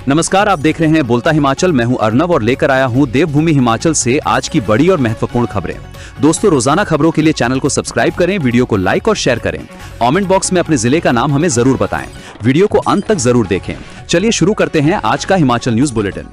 नमस्कार, आप देख रहे हैं बोलता हिमाचल। मैं हूं अर्नव और लेकर आया हूं देवभूमि हिमाचल से आज की बड़ी और महत्वपूर्ण खबरें। दोस्तों, रोजाना खबरों के लिए चैनल को सब्सक्राइब करें, वीडियो को लाइक और शेयर करें। कमेंट बॉक्स में अपने जिले का नाम हमें जरूर बताएं। वीडियो को अंत तक जरूर देखें। चलिए शुरू करते हैं आज का हिमाचल न्यूज बुलेटिन।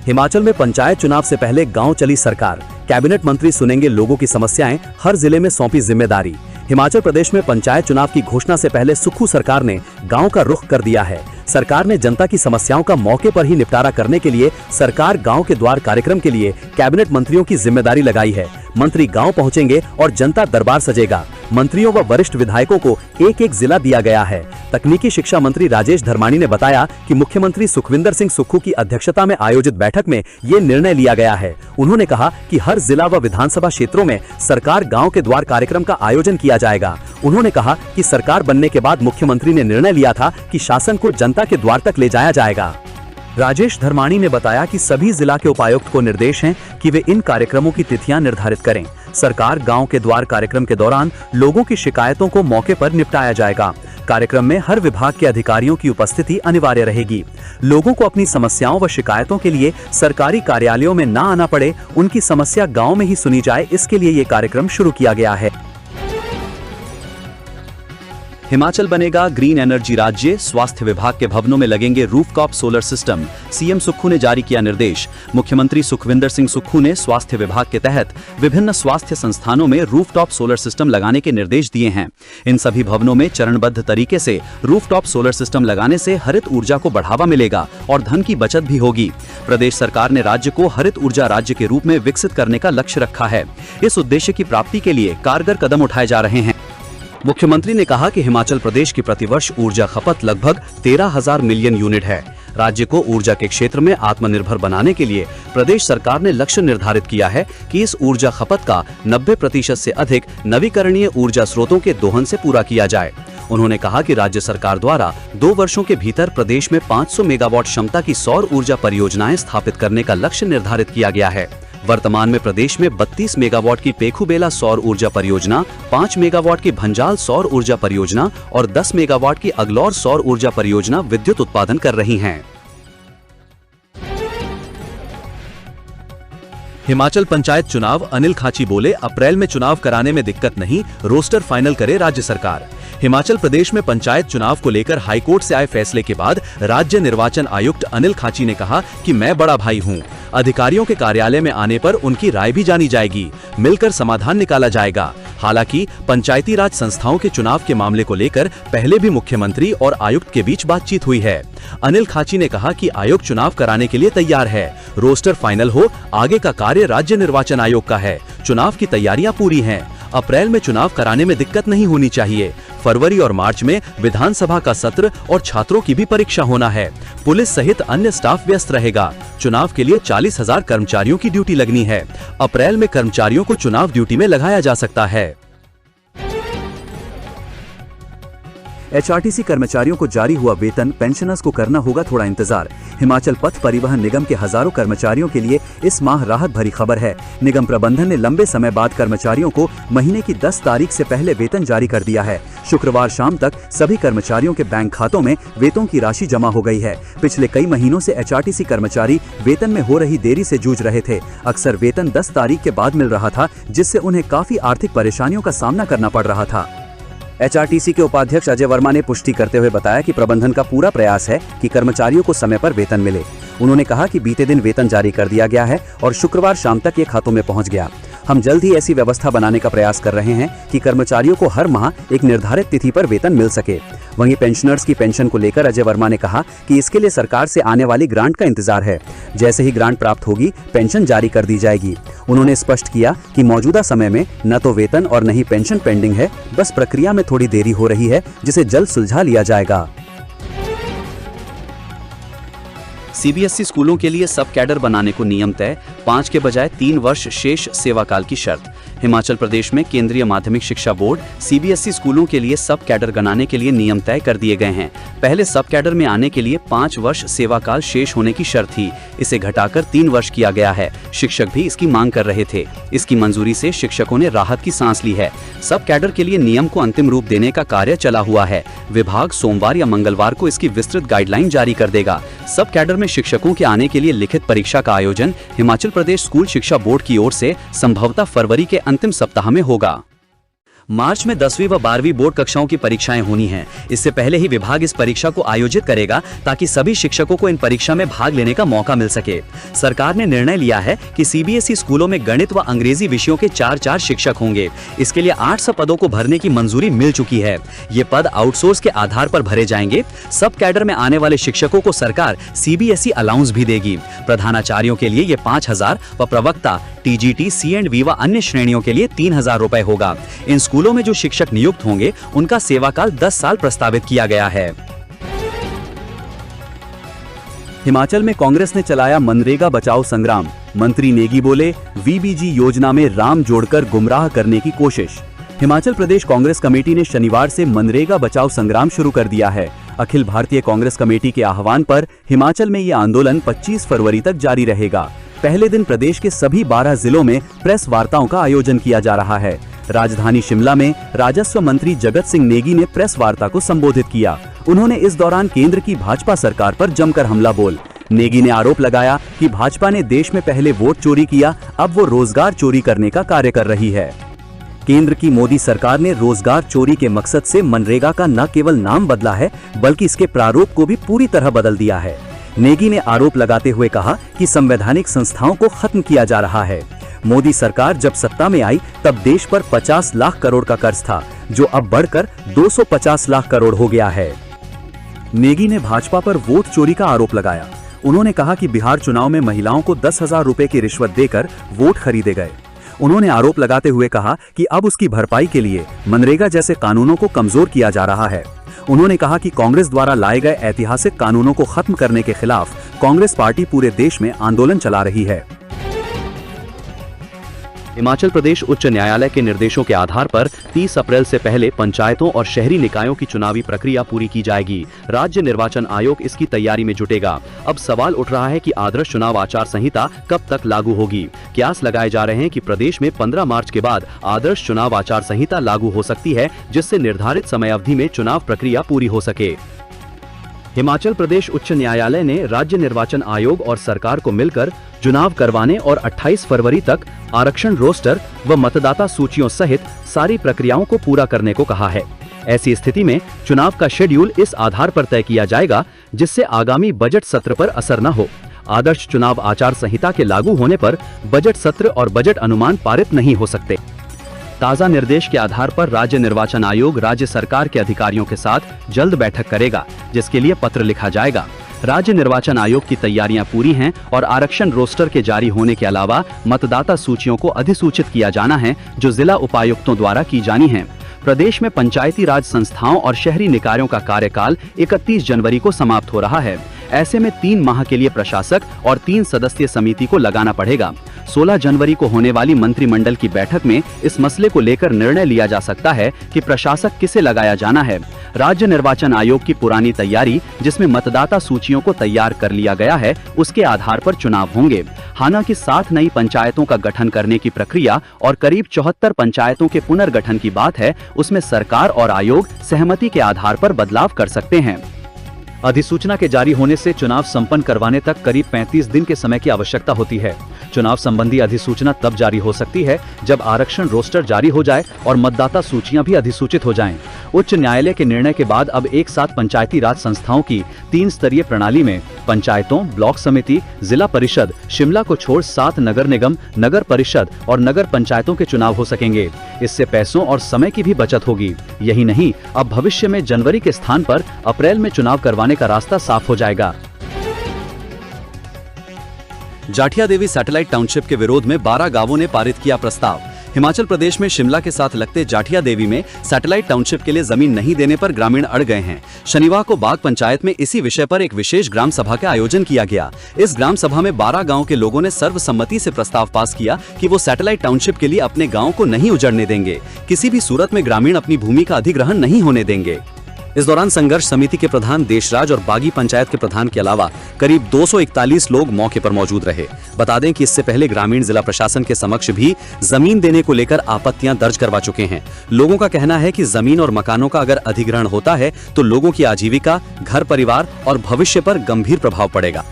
हिमाचल में पंचायत चुनाव से पहले गांव चली सरकार। कैबिनेट मंत्री सुनेंगे लोगों की समस्याएं, हर जिले में सौंपी जिम्मेदारी। हिमाचल प्रदेश में पंचायत चुनाव की घोषणा से पहले सुक्खू सरकार ने गांव का रुख कर दिया है। सरकार ने जनता की समस्याओं का मौके पर ही निपटारा करने के लिए सरकार गांव के द्वार कार्यक्रम के लिए कैबिनेट मंत्रियों की जिम्मेदारी लगाई है। मंत्री गांव पहुंचेंगे और जनता दरबार सजेगा। मंत्रियों व वरिष्ठ विधायकों को एक एक जिला दिया गया है। तकनीकी शिक्षा मंत्री राजेश धर्माणी ने बताया कि मुख्यमंत्री सुखविंदर सिंह सुक्खू की अध्यक्षता में आयोजित बैठक में ये निर्णय लिया गया है। उन्होंने कहा कि हर जिला व विधानसभा क्षेत्रों में सरकार गांव के द्वार कार्यक्रम का आयोजन किया जाएगा। उन्होंने कहा कि सरकार बनने के बाद मुख्यमंत्री ने निर्णय लिया था कि शासन को जनता के द्वार तक ले जाया जाएगा। राजेश धर्माणी ने बताया कि सभी जिला के उपायुक्त को निर्देश हैं कि वे इन कार्यक्रमों की तिथियां निर्धारित करें। सरकार गांव के द्वार कार्यक्रम के दौरान लोगों की शिकायतों को मौके पर निपटाया जाएगा। कार्यक्रम में हर विभाग के अधिकारियों की उपस्थिति अनिवार्य रहेगी। लोगों को अपनी समस्याओं व शिकायतों के लिए सरकारी कार्यालयों में न आना पड़े, उनकी समस्या गांव में ही सुनी जाए, इसके लिए ये कार्यक्रम शुरू किया गया है। हिमाचल बनेगा ग्रीन एनर्जी राज्य। स्वास्थ्य विभाग के भवनों में लगेंगे rooftop solar system. CM Sukhu ने जारी किया निर्देश। मुख्यमंत्री सुखविंदर सिंह सुक्खू ने स्वास्थ्य विभाग के तहत विभिन्न स्वास्थ्य संस्थानों में रूफटॉप सोलर सिस्टम लगाने के निर्देश दिए हैं। इन सभी भवनों में चरणबद्ध तरीके से रूफटॉप सोलर सिस्टम लगाने से हरित ऊर्जा को बढ़ावा मिलेगा और धन की बचत भी होगी। प्रदेश सरकार ने राज्य को हरित ऊर्जा राज्य के रूप में विकसित करने का लक्ष्य रखा है। इस उद्देश्य की प्राप्ति के लिए कारगर कदम उठाए जा रहे हैं। मुख्यमंत्री ने कहा कि हिमाचल प्रदेश की प्रतिवर्ष ऊर्जा खपत लगभग 13,000 मिलियन यूनिट है। राज्य को ऊर्जा के क्षेत्र में आत्मनिर्भर बनाने के लिए प्रदेश सरकार ने लक्ष्य निर्धारित किया है कि इस ऊर्जा खपत का 90% से अधिक नवीकरणीय ऊर्जा स्रोतों के दोहन से पूरा किया जाए। उन्होंने कहा कि राज्य सरकार द्वारा 2 वर्षों के भीतर प्रदेश में 500 मेगावाट क्षमता की सौर ऊर्जा परियोजनाएं स्थापित करने का लक्ष्य निर्धारित किया गया है। वर्तमान में प्रदेश में 32 मेगावाट की पेखुबेला सौर ऊर्जा परियोजना, 5 मेगावाट की भंजाल सौर ऊर्जा परियोजना और 10 मेगावाट की अगलौर सौर ऊर्जा परियोजना विद्युत उत्पादन कर रही हैं। हिमाचल पंचायत चुनाव, अनिल खाची बोले, अप्रैल में चुनाव कराने में दिक्कत नहीं, रोस्टर फाइनल करे राज्य सरकार। हिमाचल प्रदेश में पंचायत चुनाव को लेकर हाईकोर्ट से आए फैसले के बाद राज्य निर्वाचन आयुक्त अनिल खाची ने कहा कि मैं बड़ा भाई हूं। अधिकारियों के कार्यालय में आने पर उनकी राय भी जानी जाएगी, मिलकर समाधान निकाला जाएगा। हालांकि पंचायती राज संस्थाओं के चुनाव के मामले को लेकर पहले भी मुख्यमंत्री और आयुक्त के बीच बातचीत हुई है। अनिल खाची ने कहा कि आयोग चुनाव कराने के लिए तैयार है। रोस्टर फाइनल हो, आगे का कार्य राज्य निर्वाचन आयोग का है। चुनाव की तैयारियां पूरी हैं। अप्रैल में चुनाव कराने में दिक्कत नहीं होनी चाहिए। फरवरी और मार्च में विधानसभा का सत्र और छात्रों की भी परीक्षा होना है। पुलिस सहित अन्य स्टाफ व्यस्त रहेगा। चुनाव के लिए 40,000 कर्मचारियों की ड्यूटी लगनी है। अप्रैल में कर्मचारियों को चुनाव ड्यूटी में लगाया जा सकता है। एचआरटीसी कर्मचारियों को जारी हुआ वेतन, पेंशनर्स को करना होगा थोड़ा इंतजार। हिमाचल पथ परिवहन निगम के हजारों कर्मचारियों के लिए इस माह राहत भरी खबर है। निगम प्रबंधन ने लंबे समय बाद कर्मचारियों को महीने की 10 तारीख से पहले वेतन जारी कर दिया है। शुक्रवार शाम तक सभी कर्मचारियों के बैंक खातों में वेतन की राशि जमा हो गई है। पिछले कई महीनों से एचआरटीसी कर्मचारी वेतन में हो रही देरी से जूझ रहे थे। अक्सर वेतन 10 तारीख के बाद मिल रहा था, जिससे उन्हें काफी आर्थिक परेशानियों का सामना करना पड़ रहा था। एचआरटीसी के उपाध्यक्ष अजय वर्मा ने पुष्टि करते हुए बताया कि प्रबंधन का पूरा प्रयास है कि कर्मचारियों को समय पर वेतन मिले। उन्होंने कहा कि बीते दिन वेतन जारी कर दिया गया है और शुक्रवार शाम तक ये खातों में पहुंच गया। हम जल्द ही ऐसी व्यवस्था बनाने का प्रयास कर रहे हैं कि कर्मचारियों को हर माह एक निर्धारित तिथि पर वेतन मिल सके। वहीं पेंशनर्स की पेंशन को लेकर अजय वर्मा ने कहा कि इसके लिए सरकार से आने वाली ग्रांट का इंतजार है। जैसे ही ग्रांट प्राप्त होगी, पेंशन जारी कर दी जाएगी। उन्होंने स्पष्ट किया कि मौजूदा समय में न तो वेतन और न ही पेंशन पेंडिंग है, बस प्रक्रिया में थोड़ी देरी हो रही है, जिसे जल्द सुलझा लिया जाएगा। सीबीएसई स्कूलों के लिए सब कैडर बनाने को नियम तय, 5 के बजाय 3 वर्ष शेष सेवा काल की शर्त। हिमाचल प्रदेश में केंद्रीय माध्यमिक शिक्षा बोर्ड सीबीएसई स्कूलों के लिए सब कैडर गणाने के लिए नियम तय कर दिए गए हैं। पहले सब कैडर में आने के लिए 5 वर्ष सेवा काल शेष होने की शर्त थी, इसे घटाकर 3 वर्ष किया गया है। शिक्षक भी इसकी मांग कर रहे थे। इसकी मंजूरी से शिक्षकों ने राहत की सांस ली है। सब कैडर के लिए नियम को अंतिम रूप देने का कार्य चला हुआ है। विभाग सोमवार या मंगलवार को इसकी विस्तृत गाइडलाइन जारी कर देगा। सब कैडर में शिक्षकों के आने के लिए लिखित परीक्षा का आयोजन हिमाचल प्रदेश स्कूल शिक्षा बोर्ड की ओर से संभवतः फरवरी के अंतिम सप्ताह में होगा। मार्च में 10वीं व 12वीं बोर्ड कक्षाओं की परीक्षाएं होनी हैं। इससे पहले ही विभाग इस परीक्षा को आयोजित करेगा ताकि सभी शिक्षकों को इन परीक्षा में भाग लेने का मौका मिल सके। सरकार ने निर्णय लिया है कि सीबीएसई स्कूलों में गणित व अंग्रेजी विषयों के 4 शिक्षक होंगे। इसके लिए 800 पदों को भरने की मंजूरी मिल चुकी है। ये पद आउटसोर्स के आधार पर भरे जाएंगे। सब कैडर में आने वाले शिक्षकों को सरकार सीबीएसई अलाउंस भी देगी। प्रधानाचार्यों के लिए ये 5000 व प्रवक्ता टीजीटी, सी&वी व अन्य श्रेणियों के लिए 3000 रुपए होगा। इन स्कूलों में जो शिक्षक नियुक्त होंगे उनका सेवाकाल 10 साल प्रस्तावित किया गया है। हिमाचल में कांग्रेस ने चलाया मनरेगा बचाओ संग्राम। मंत्री नेगी बोले, वीबीजी योजना में राम जोड़कर गुमराह करने की कोशिश। हिमाचल प्रदेश कांग्रेस कमेटी ने शनिवार से मनरेगा बचाओ संग्राम शुरू कर दिया है। अखिल भारतीय कांग्रेस कमेटी के आह्वान पर हिमाचल में यह आंदोलन 25 फरवरी तक जारी रहेगा। पहले दिन प्रदेश के सभी 12 जिलों में प्रेस वार्ताओं का आयोजन किया जा रहा है। राजधानी शिमला में राजस्व मंत्री जगत सिंह नेगी ने प्रेस वार्ता को संबोधित किया। उन्होंने इस दौरान केंद्र की भाजपा सरकार पर जमकर हमला बोल। नेगी ने आरोप लगाया कि भाजपा ने देश में पहले वोट चोरी किया, अब वो रोजगार चोरी करने का कार्य कर रही है। केंद्र की मोदी सरकार ने रोजगार चोरी के मकसद से मनरेगा का न केवल नाम बदला है बल्कि इसके प्रारूप को भी पूरी तरह बदल दिया है। नेगी ने आरोप लगाते हुए कहा कि संवैधानिक संस्थाओं को खत्म किया जा रहा है। मोदी सरकार जब सत्ता में आई तब देश पर 50 लाख करोड़ का कर्ज था, जो अब बढ़कर 250 लाख करोड़ हो गया है। नेगी ने भाजपा पर वोट चोरी का आरोप लगाया। उन्होंने कहा कि बिहार चुनाव में महिलाओं को 10,000 रुपए की रिश्वत देकर वोट खरीदे गए। उन्होंने आरोप लगाते हुए कहा कि अब उसकी भरपाई के लिए मनरेगा जैसे कानूनों को कमजोर किया जा रहा है। उन्होंने कहा कि कांग्रेस द्वारा लाए गए ऐतिहासिक कानूनों को खत्म करने के खिलाफ कांग्रेस पार्टी पूरे देश में आंदोलन चला रही है। हिमाचल प्रदेश उच्च न्यायालय के निर्देशों के आधार पर 30 अप्रैल से पहले पंचायतों और शहरी निकायों की चुनावी प्रक्रिया पूरी की जाएगी। राज्य निर्वाचन आयोग इसकी तैयारी में जुटेगा। अब सवाल उठ रहा है कि आदर्श चुनाव आचार संहिता कब तक लागू होगी। कयास लगाए जा रहे हैं कि प्रदेश में 15 मार्च के बाद आदर्श चुनाव आचार संहिता लागू हो सकती है, जिससे निर्धारित समय अवधि में चुनाव प्रक्रिया पूरी हो सके। हिमाचल प्रदेश उच्च न्यायालय ने राज्य निर्वाचन आयोग और सरकार को मिलकर चुनाव करवाने और 28 फरवरी तक आरक्षण रोस्टर व मतदाता सूचियों सहित सारी प्रक्रियाओं को पूरा करने को कहा है। ऐसी स्थिति में चुनाव का शेड्यूल इस आधार पर तय किया जाएगा जिससे आगामी बजट सत्र पर असर न हो। आदर्श चुनाव आचार संहिता के लागू होने पर बजट सत्र और बजट अनुमान पारित नहीं हो सकते। ताज़ा निर्देश के आधार पर राज्य निर्वाचन आयोग राज्य सरकार के अधिकारियों के साथ जल्द बैठक करेगा, जिसके लिए पत्र लिखा जाएगा। राज्य निर्वाचन आयोग की तैयारियां पूरी हैं और आरक्षण रोस्टर के जारी होने के अलावा मतदाता सूचियों को अधिसूचित किया जाना है, जो जिला उपायुक्तों द्वारा की जानी है। प्रदेश में पंचायती राज संस्थाओं और शहरी निकायों का कार्यकाल 31 जनवरी को समाप्त हो रहा है। ऐसे में 3 माह के लिए प्रशासक और 3 सदस्यीय समिति को लगाना पड़ेगा। 16 जनवरी को होने वाली मंत्रिमंडल की बैठक में इस मसले को लेकर निर्णय लिया जा सकता है कि प्रशासक किसे लगाया जाना है। राज्य निर्वाचन आयोग की पुरानी तैयारी, जिसमें मतदाता सूचियों को तैयार कर लिया गया है, उसके आधार पर चुनाव होंगे। हालांकि 7 नई पंचायतों का गठन करने की प्रक्रिया और करीब 74 पंचायतों के पुनर्गठन की बात है, उसमें सरकार और आयोग सहमति के आधार पर बदलाव कर सकते हैं। अधिसूचना के जारी होने से चुनाव संपन्न करवाने तक करीब 35 दिन के समय की आवश्यकता होती है। चुनाव संबंधी अधिसूचना तब जारी हो सकती है जब आरक्षण रोस्टर जारी हो जाए और मतदाता सूचियां भी अधिसूचित हो जाएं। उच्च न्यायालय के निर्णय के बाद अब एक साथ पंचायती राज संस्थाओं की 3 स्तरीय प्रणाली में पंचायतों, ब्लॉक समिति, जिला परिषद, शिमला को छोड़ 7 नगर निगम, नगर परिषद और नगर पंचायतों के चुनाव हो सकेंगे। इससे पैसों और समय की भी बचत होगी। यही नहीं, अब भविष्य में जनवरी के स्थान पर अप्रैल में चुनाव करवाने का रास्ता साफ हो जाएगा। जाठिया देवी सैटेलाइट टाउनशिप के विरोध में 12 गांवों ने पारित किया प्रस्ताव। हिमाचल प्रदेश में शिमला के साथ लगते जाठिया देवी में सैटेलाइट टाउनशिप के लिए जमीन नहीं देने पर ग्रामीण अड़ गए हैं। शनिवार को बाग पंचायत में इसी विषय पर एक विशेष ग्राम सभा का आयोजन किया गया। इस ग्राम सभा में 12 गाँव के लोगों ने सर्वसम्मति से प्रस्ताव पास किया कि वो सैटेलाइट टाउनशिप के लिए अपने गाँव को नहीं उजड़ने देंगे। किसी भी सूरत में ग्रामीण अपनी भूमि का अधिग्रहण नहीं होने देंगे। इस दौरान संघर्ष समिति के प्रधान देशराज और बागी पंचायत के प्रधान के अलावा करीब 241 लोग मौके पर मौजूद रहे। बता दें कि इससे पहले ग्रामीण जिला प्रशासन के समक्ष भी जमीन देने को लेकर आपत्तियां दर्ज करवा चुके हैं। लोगों का कहना है कि जमीन और मकानों का अगर अधिग्रहण होता है तो लोगों की आजीविका, घर परिवार और भविष्य पर गंभीर प्रभाव पड़ेगा।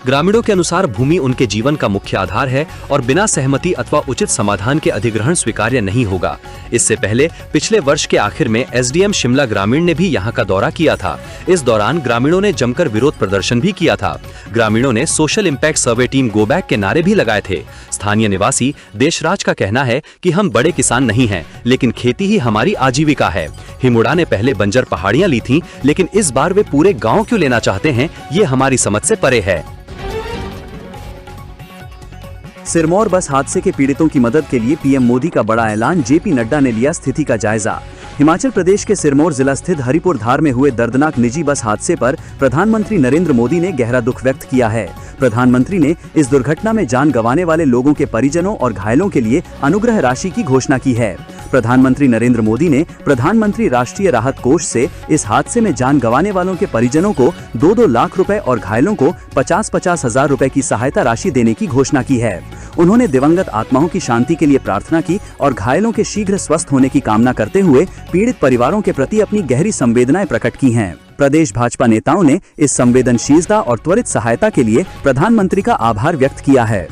ग्रामीणों के अनुसार भूमि उनके जीवन का मुख्य आधार है और बिना सहमति अथवा उचित समाधान के अधिग्रहण स्वीकार्य नहीं होगा। इससे पहले पिछले वर्ष के आखिर में एसडीएम शिमला ग्रामीण ने भी यहां का दौरा किया था। इस दौरान ग्रामीणों ने जमकर विरोध प्रदर्शन भी किया था। ग्रामीणों ने social impact survey team go back के नारे भी लगाए थे। स्थानीय निवासी देशराज का कहना है कि हम बड़े किसान नहीं हैं, लेकिन खेती ही हमारी आजीविका है। हिमुडा ने पहले बंजर पहाड़ियां ली थीं, लेकिन इस बार वे पूरे गाँव क्यों लेना चाहते हैं, ये हमारी समझ से परे है। सिरमौर बस हादसे के पीड़ितों की मदद के लिए पीएम मोदी का बड़ा ऐलान, जेपी नड्डा ने लिया स्थिति का जायजा। हिमाचल प्रदेश के सिरमौर जिला स्थित हरिपुर धार में हुए दर्दनाक निजी बस हादसे पर प्रधानमंत्री नरेंद्र मोदी ने गहरा दुख व्यक्त किया है। प्रधानमंत्री ने इस दुर्घटना में जान गंवाने वाले लोगों के परिजनों और घायलों के लिए अनुग्रह राशि की घोषणा की है। प्रधानमंत्री नरेंद्र मोदी ने प्रधानमंत्री राष्ट्रीय राहत कोष से इस हादसे में जान गंवाने वालों के परिजनों को 2-2 लाख रुपए और घायलों को 50-50 हजार रुपए की सहायता राशि देने की घोषणा की है। उन्होंने दिवंगत आत्माओं की शांति के लिए प्रार्थना की और घायलों के शीघ्र स्वस्थ होने की कामना करते हुए पीड़ित परिवारों के प्रति अपनी गहरी संवेदनाएं प्रकट की हैं। प्रदेश भाजपा नेताओं ने इस संवेदनशीलता और त्वरित सहायता के लिए प्रधानमंत्री का आभार व्यक्त किया है।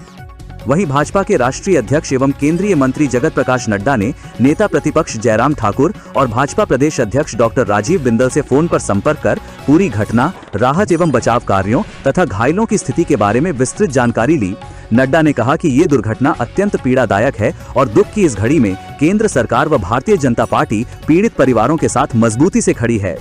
वहीं भाजपा के राष्ट्रीय अध्यक्ष एवं केंद्रीय मंत्री जगत प्रकाश नड्डा ने नेता प्रतिपक्ष जयराम ठाकुर और भाजपा प्रदेश अध्यक्ष डॉक्टर राजीव बिंदल से फोन पर संपर्क कर पूरी घटना, राहत एवं बचाव कार्यों तथा घायलों की स्थिति के बारे में विस्तृत जानकारी ली। नड्डा ने कहा कि ये दुर्घटना अत्यंत पीड़ादायक है और दुख की इस घड़ी में केंद्र सरकार व भारतीय जनता पार्टी पीड़ित परिवारों के साथ मजबूती से खड़ी है।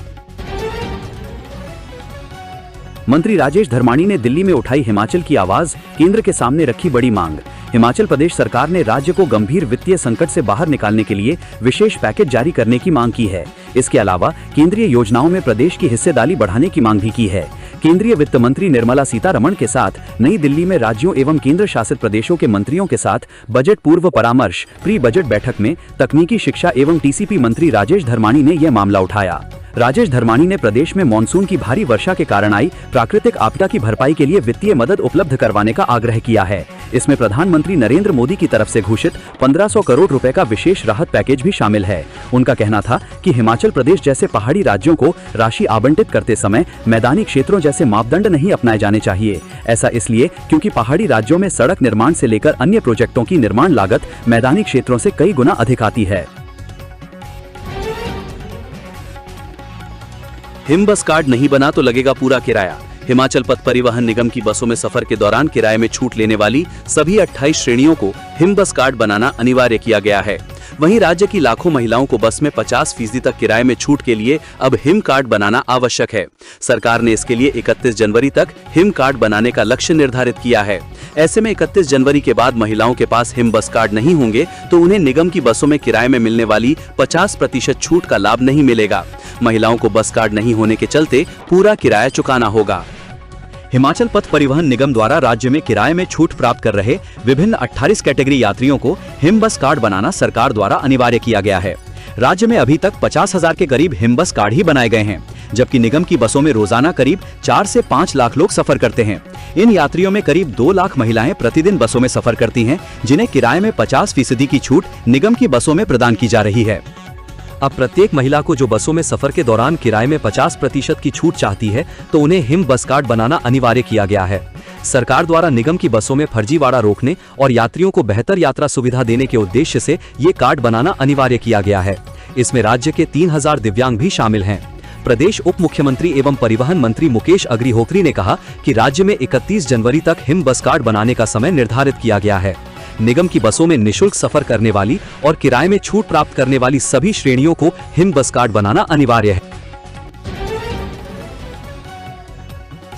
मंत्री राजेश धर्माणी ने दिल्ली में उठाई हिमाचल की आवाज, केंद्र के सामने रखी बड़ी मांग। हिमाचल प्रदेश सरकार ने राज्य को गंभीर वित्तीय संकट से बाहर निकालने के लिए विशेष पैकेज जारी करने की मांग की है। इसके अलावा केंद्रीय योजनाओं में प्रदेश की हिस्सेदारी बढ़ाने की मांग भी की है। केंद्रीय वित्त मंत्री निर्मला सीतारमण के साथ नई दिल्ली में राज्यों एवं केंद्र शासित प्रदेशों के मंत्रियों के साथ बजट पूर्व परामर्श प्री बजट बैठक में तकनीकी शिक्षा एवं टीसीपी मंत्री राजेश धर्माणी ने यह मामला उठाया। राजेश धर्माणी ने प्रदेश में मानसून की भारी वर्षा के कारण आई प्राकृतिक आपदा की भरपाई के लिए वित्तीय मदद उपलब्ध करवाने का आग्रह किया है। इसमें प्रधानमंत्री नरेंद्र मोदी की तरफ से घोषित 1500 करोड़ रुपए का विशेष राहत पैकेज भी शामिल है। उनका कहना था कि हिमाचल प्रदेश जैसे पहाड़ी राज्यों को राशि आवंटित करते समय मैदानी क्षेत्रों जैसे मापदंड नहीं अपनाए जाने चाहिए। ऐसा इसलिए क्योंकि पहाड़ी राज्यों में सड़क निर्माण से लेकर अन्य प्रोजेक्टों की निर्माण लागत मैदानी क्षेत्रों से कई गुना अधिक आती है। हिम बस कार्ड नहीं बना तो लगेगा पूरा किराया। हिमाचल पथ परिवहन निगम की बसों में सफर के दौरान किराए में छूट लेने वाली सभी 28 श्रेणियों को हिम बस कार्ड बनाना अनिवार्य किया गया है। वहीं राज्य की लाखों महिलाओं को बस में 50% तक किराए में छूट के लिए अब हिम कार्ड बनाना आवश्यक है। सरकार ने इसके लिए 31 जनवरी तक हिम कार्ड बनाने का लक्ष्य निर्धारित किया है। ऐसे में 31 जनवरी के बाद महिलाओं के पास हिम बस कार्ड नहीं होंगे तो उन्हें निगम की बसों में किराए में मिलने वाली 50% छूट का लाभ नहीं मिलेगा। महिलाओं को बस कार्ड नहीं होने के चलते पूरा किराया चुकाना होगा। हिमाचल पथ परिवहन निगम द्वारा राज्य में किराए में छूट प्राप्त कर रहे विभिन्न 28 कैटेगरी यात्रियों को हिम बस कार्ड बनाना सरकार द्वारा अनिवार्य किया गया है। राज्य में अभी तक 50,000 के करीब हिम बस कार्ड ही बनाए गए हैं, जबकि निगम की बसों में रोजाना करीब 4 से 5 लाख लोग सफर करते हैं। इन यात्रियों में करीब 2 लाख महिलाएं प्रतिदिन बसों में सफर करती हैं, जिन्हें किराए में 50% की छूट निगम की बसों में प्रदान की जा रही है। अब प्रत्येक महिला को जो बसों में सफर के दौरान किराए में 50% की छूट चाहती है तो उन्हें हिम बस कार्ड बनाना अनिवार्य किया गया है। सरकार द्वारा निगम की बसों में फर्जीवाड़ा रोकने और यात्रियों को बेहतर यात्रा सुविधा देने के उद्देश्य से ये कार्ड बनाना अनिवार्य किया गया है। इसमें राज्य के 3000 दिव्यांग भी शामिल हैं। प्रदेश उप मुख्यमंत्री एवं परिवहन मंत्री मुकेश अग्निहोत्री ने कहा कि राज्य में 31 जनवरी तक हिम बस कार्ड बनाने का समय निर्धारित किया गया है। निगम की बसों में निःशुल्क सफर करने वाली और किराए में छूट प्राप्त करने वाली सभी श्रेणियों को हिम बस कार्ड बनाना अनिवार्य है।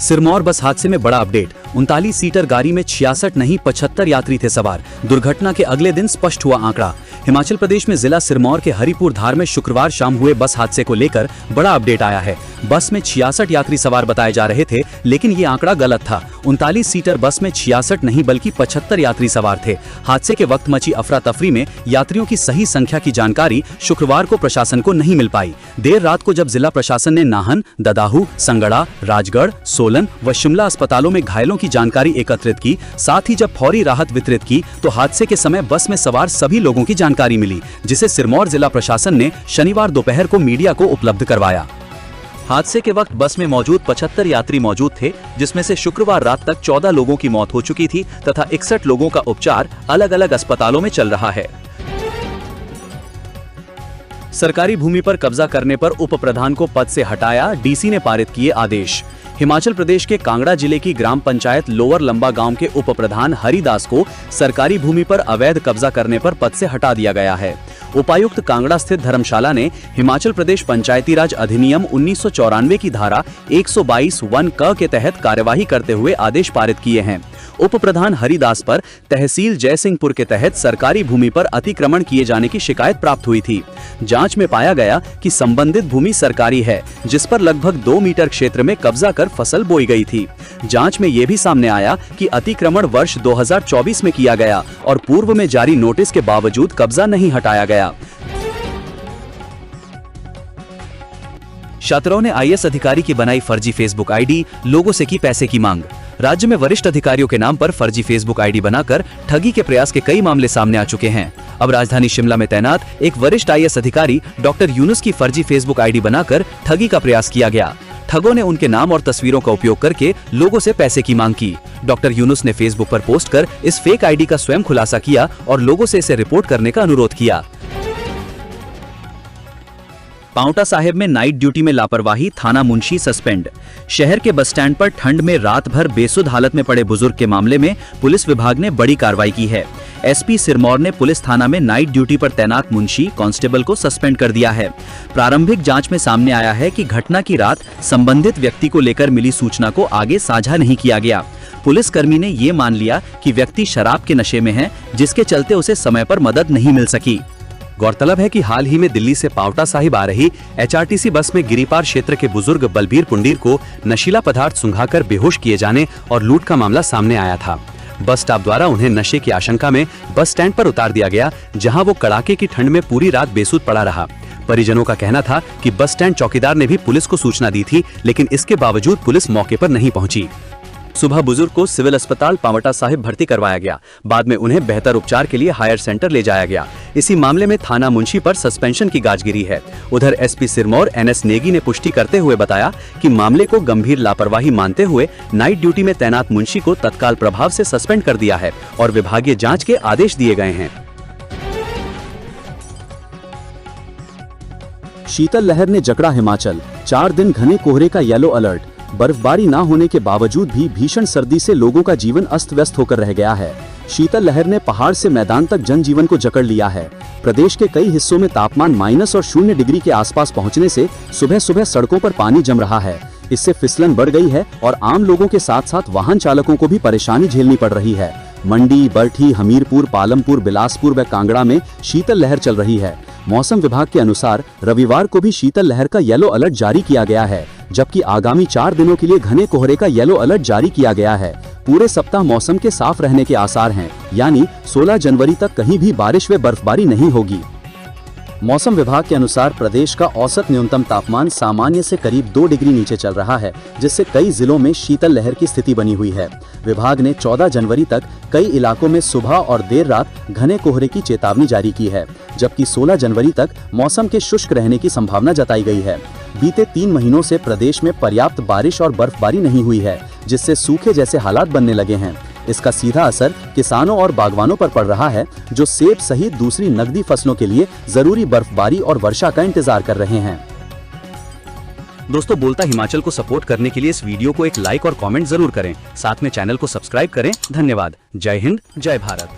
सिरमौर बस हादसे में बड़ा अपडेट, 39 सीटर गाड़ी में 66 नहीं 75 यात्री थे सवार। दुर्घटना के अगले दिन स्पष्ट हुआ आंकड़ा। हिमाचल प्रदेश में जिला सिरमौर के हरिपुर धार में शुक्रवार शाम हुए बस हादसे को लेकर बड़ा अपडेट आया है। बस में 66 यात्री सवार बताए जा रहे थे, लेकिन ये आंकड़ा गलत था। 39 सीटर बस में 66 नहीं बल्कि 75 यात्री सवार थे। हादसे के वक्त मची अफरा तफरी में यात्रियों की सही संख्या की जानकारी शुक्रवार को प्रशासन को नहीं मिल पाई। देर रात को जब जिला प्रशासन ने नाहन, ददाहू, संगड़ा, राजगढ़, सोलन व शिमला अस्पतालों में घायलों की जानकारी एकत्रित की, साथ ही जब फौरी राहत वितरित की, तो हादसे के समय बस में सवार सभी लोगों की जानकारी मिली, जिसे सिरमौर जिला प्रशासन ने शनिवार दोपहर को मीडिया को उपलब्ध करवाया। हादसे के वक्त बस में मौजूद 75 यात्री मौजूद थे, जिसमें से शुक्रवार रात तक 14 लोगों की मौत हो चुकी थी तथा 61 लोगों का उपचार अलग अलग अस्पतालों में चल रहा है। सरकारी भूमि पर कब्जा करने पर उप प्रधान को पद से हटाया, डीसी ने पारित किए आदेश। हिमाचल प्रदेश के कांगड़ा जिले की ग्राम पंचायत लोअर लंबा गांव के उप प्रधान हरिदास को सरकारी भूमि पर अवैध कब्जा करने पर पद से हटा दिया गया है। उपायुक्त कांगड़ा स्थित धर्मशाला ने हिमाचल प्रदेश पंचायती राज अधिनियम 1994 की धारा 122 वन क के तहत कार्यवाही करते हुए आदेश पारित किए हैं। उप प्रधान हरिदास पर तहसील जयसिंहपुर के तहत सरकारी भूमि पर अतिक्रमण किए जाने की शिकायत प्राप्त हुई थी। जांच में पाया गया कि संबंधित भूमि सरकारी है, जिस पर लगभग 2 मीटर क्षेत्र में कब्जा कर फसल बोई गई थी। जांच में यह भी सामने आया कि अतिक्रमण वर्ष 2024 में किया गया और पूर्व में जारी नोटिस के बावजूद कब्जा नहीं हटाया गया। छात्रों ने आईएएस अधिकारी की बनाई फर्जी फेसबुक आईडी, लोगों से की पैसे की मांग। राज्य में वरिष्ठ अधिकारियों के नाम पर फर्जी फेसबुक आईडी बनाकर ठगी के प्रयास के कई मामले सामने आ चुके हैं। अब राजधानी शिमला में तैनात एक वरिष्ठ आईएएस अधिकारी डॉक्टर यूनुस की फर्जी फेसबुक आईडी बनाकर ठगी का प्रयास किया गया। ठगों ने उनके नाम और तस्वीरों का उपयोग करके लोगों से पैसे की मांग की। डॉक्टर यूनुस ने फेसबुक पर पोस्ट कर इस फेक आईडी का स्वयं खुलासा किया और लोगों से इसे रिपोर्ट करने का अनुरोध किया। पांवटा साहिब में नाइट ड्यूटी में लापरवाही, थाना मुंशी सस्पेंड। शहर के बस स्टैंड पर ठंड में रात भर बेसुध हालत में पड़े बुजुर्ग के मामले में पुलिस विभाग ने बड़ी कार्रवाई की है। एसपी सिरमौर ने पुलिस थाना में नाइट ड्यूटी पर तैनात मुंशी कांस्टेबल को सस्पेंड कर दिया है। प्रारंभिक जांच में सामने आया है कि घटना की रात संबंधित व्यक्ति को लेकर मिली सूचना को आगे साझा नहीं किया गया। पुलिसकर्मी ने ये मान लिया कि व्यक्ति शराब के नशे में है, जिसके चलते उसे समय पर मदद नहीं मिल सकी। गौरतलब है कि हाल ही में दिल्ली से पांवटा साहिब आ रही एचआरटीसी बस में गिरिपार क्षेत्र के बुजुर्ग बलबीर पुंडीर को नशीला पदार्थ सुंघाकर बेहोश किए जाने और लूट का मामला सामने आया था। बस स्टाफ द्वारा उन्हें नशे की आशंका में बस स्टैंड पर उतार दिया गया, जहां वो कड़ाके की ठंड में पूरी रात बेसुध पड़ा रहा। परिजनों का कहना था कि बस स्टैंड चौकीदार ने भी पुलिस को सूचना दी थी, लेकिन इसके बावजूद पुलिस मौके पर नहीं पहुंची। सुबह बुजुर्ग को सिविल अस्पताल पांवटा साहिब भर्ती करवाया गया। बाद में उन्हें बेहतर उपचार के लिए हायर सेंटर ले जाया गया। इसी मामले में थाना मुंशी पर सस्पेंशन की गाज गिरी है। उधर एसपी सिरमौर एनएस नेगी ने पुष्टि करते हुए बताया कि मामले को गंभीर लापरवाही मानते हुए नाइट ड्यूटी में तैनात मुंशी को तत्काल प्रभाव से सस्पेंड कर दिया है और विभागीय जांच के आदेश दिए गए हैं। शीतल लहर ने जकड़ा हिमाचल, 4 दिन घने कोहरे का येलो अलर्ट। बर्फबारी न होने के बावजूद भी भीषण सर्दी से लोगों का जीवन अस्त व्यस्त होकर रह गया है। शीतल लहर ने पहाड़ से मैदान तक जनजीवन को जकड़ लिया है। प्रदेश के कई हिस्सों में तापमान माइनस और 0 डिग्री के आसपास पहुंचने से सुबह सुबह सड़कों पर पानी जम रहा है। इससे फिसलन बढ़ गई है और आम लोगों के साथ साथ वाहन चालकों को भी परेशानी झेलनी पड़ रही है। मंडी, बरठी, हमीरपुर, पालमपुर, बिलासपुर व कांगड़ा में शीतल लहर चल रही है। मौसम विभाग के अनुसार रविवार को भी शीतल लहर का येलो अलर्ट जारी किया गया है, जबकि आगामी 4 दिनों के लिए घने कोहरे का येलो अलर्ट जारी किया गया है। पूरे सप्ताह मौसम के साफ रहने के आसार हैं, यानी 16 जनवरी तक कहीं भी बारिश व बर्फबारी नहीं होगी। मौसम विभाग के अनुसार प्रदेश का औसत न्यूनतम तापमान सामान्य से करीब 2 डिग्री नीचे चल रहा है, जिससे कई जिलों में शीतल लहर की स्थिति बनी हुई है। विभाग ने 14 जनवरी तक कई इलाकों में सुबह और देर रात घने कोहरे की चेतावनी जारी की है, जबकि 16 जनवरी तक मौसम के शुष्क रहने की संभावना जताई गई है। बीते 3 महीनों से प्रदेश में पर्याप्त बारिश और बर्फबारी नहीं हुई है, जिससे सूखे जैसे हालात बनने लगे हैं। इसका सीधा असर किसानों और बागवानों पर पड़ रहा है, जो सेब सहित दूसरी नकदी फसलों के लिए जरूरी बर्फबारी और वर्षा का इंतजार कर रहे हैं। दोस्तों, बोलता हिमाचल को सपोर्ट करने के लिए इस वीडियो को एक लाइक और कमेंट जरूर करें। साथ में चैनल को सब्सक्राइब करें। धन्यवाद। जय हिंद, जय भारत।